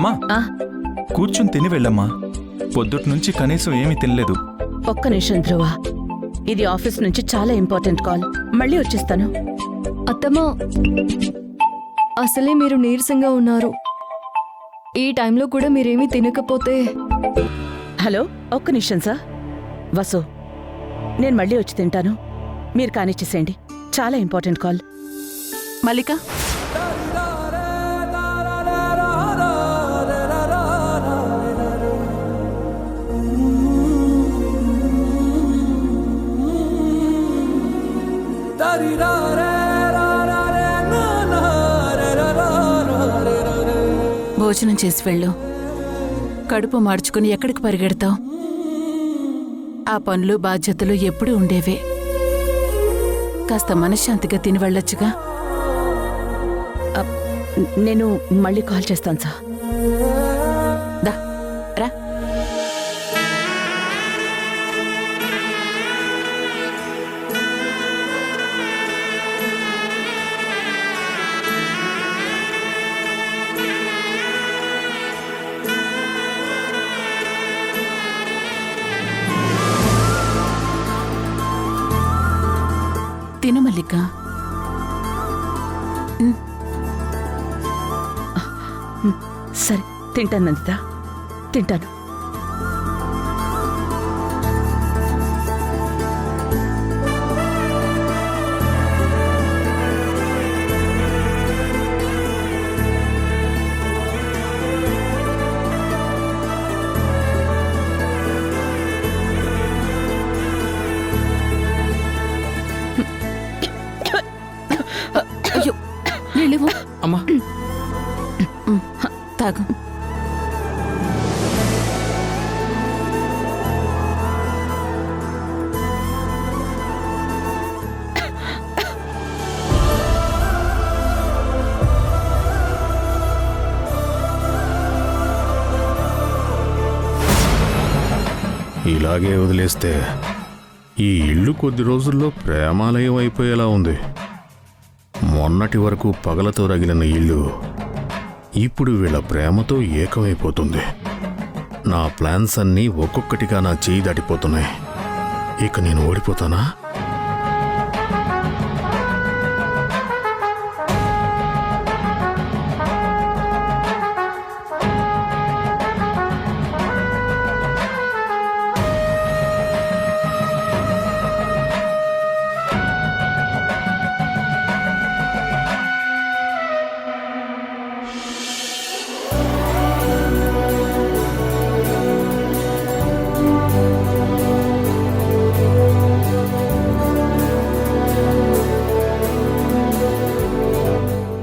అమ్మా కూర్చుని తిని వెళ్ళమ్మా. పొద్దుటి నుంచి కనీసం ఏమీ తినలేదు. ఒక్క నిమిషం ధ్రువ, ఇది ఆఫీస్ నుంచి చాలా ఇంపార్టెంట్ కాల్. మళ్ళీ వచ్చేస్తాను. అత్తమ్మా, అసలే మీరు నీరసంగా ఉన్నారు. ఈ టైంలో కూడా మీరేమీ తినకపోతే. హలో, ఒక్క నిమిషం సార్. వసు, నేను మళ్ళీ వచ్చి తింటాను. మీరు కానిచ్చేసేయండి, చాలా ఇంపార్టెంట్ కాల్. మల్లిక, భోజనం చేసి వెళ్ళు. కడుపు మార్చుకుని ఎక్కడికి పరిగెడతావు? ఆ పనులు బాధ్యతలు ఎప్పుడూ ఉండేవే. కాస్త మనశ్శాంతిగా తిని వెళ్ళొచ్చుగా. నేను మళ్ళీ కాల్ చేస్తాను సార్. దా రా. తిను మల్లిక. సరే, తింటాను నందిత, తింటాను. అయ్యో, నీళ్ళివ్వు. అమ్మా, తాగు. ఇలాగే వదిలేస్తే ఈ ఇల్లు కొద్ది రోజుల్లో ప్రేమాలయం అయిపోయేలా ఉంది. మొన్నటి వరకు పగలతో రగిలిన ఇల్లు ఇప్పుడు వీళ్ళ ప్రేమతో ఏకమైపోతుంది. నా ప్లాన్స్ అన్నీ ఒక్కొక్కటిగా నా చేయి దాటిపోతున్నాయి. ఇక నేను ఓడిపోతానా?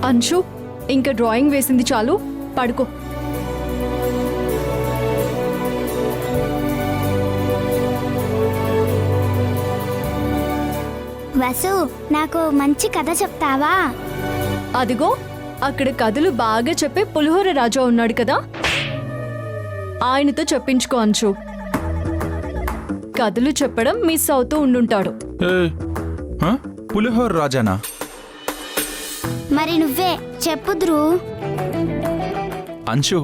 అంశు, ఇంకా డ్రాయింగ్ వేసింది చాలు, పడుకో. వసు, నాకు మంచి కథ చెప్తావా? అదిగో అక్కడ కథలు బాగా చెప్పే పులిహోర రాజా ఉన్నాడు కదా, ఆయనతో చెప్పించుకో అంశు. కథలు చెప్పడం మిస్ అవుతూ ఉండుంటాడు. పులిహోర రాజానా? మరి నువ్వే చెప్పు ధ్రువ్. అంశు,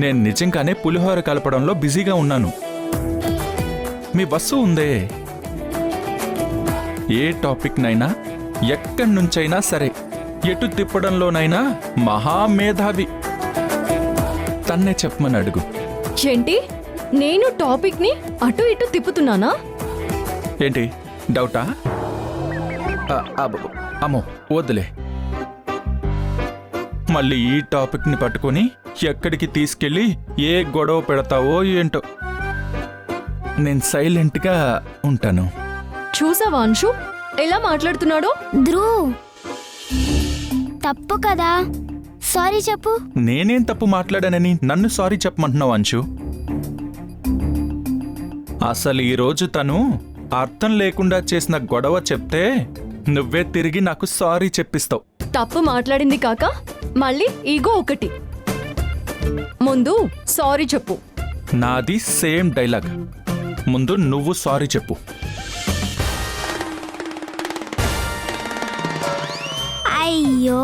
నేను నిజంగానే పులిహోర కలపడంలో బిజీగా ఉన్నాను. మీ బస్సు ఉందే, ఏ టాపిక్ నైనా ఎక్కడి నుంచైనా సరే ఎటు తిప్పడంలోనైనా మహామేధావి. తన్నే చెప్పమని అడుగు. ఏంటి, నేను టాపిక్ ని అటు ఇటు తిప్పుతున్నానా? ఏంటి, డౌటా? అమ్మో వద్దులే. మళ్ళీ ఈ టాపిక్ ని పట్టుకొని ఎక్కడికి తీసుకెళ్లి ఏ గొడవ పెడతావో ఏంటో. నేను సైలెంట్గా ఉంటాను. చూసావా అంశు ఎలా మాట్లాడుతున్నాడో? ధ్రువ్, తప్పు కదా, సారీ చెప్పు. నేనేం తప్పు మాట్లాడానని నన్ను సారీ చెప్పమంటున్నావు అంశు? అసలు ఈరోజు తను అర్థం లేకుండా చేసిన గొడవ చెప్తే నువ్వే తిరిగి నాకు సారీ చెప్పిస్తావు. తప్పు మాట్లాడింది కాక మళ్ళీ ఈగో ఒకటి. ముందు సారీ చెప్పు. నాది సేమ్ డైలాగ్. ముందు నువ్వు సారీ చెప్పు. అయ్యో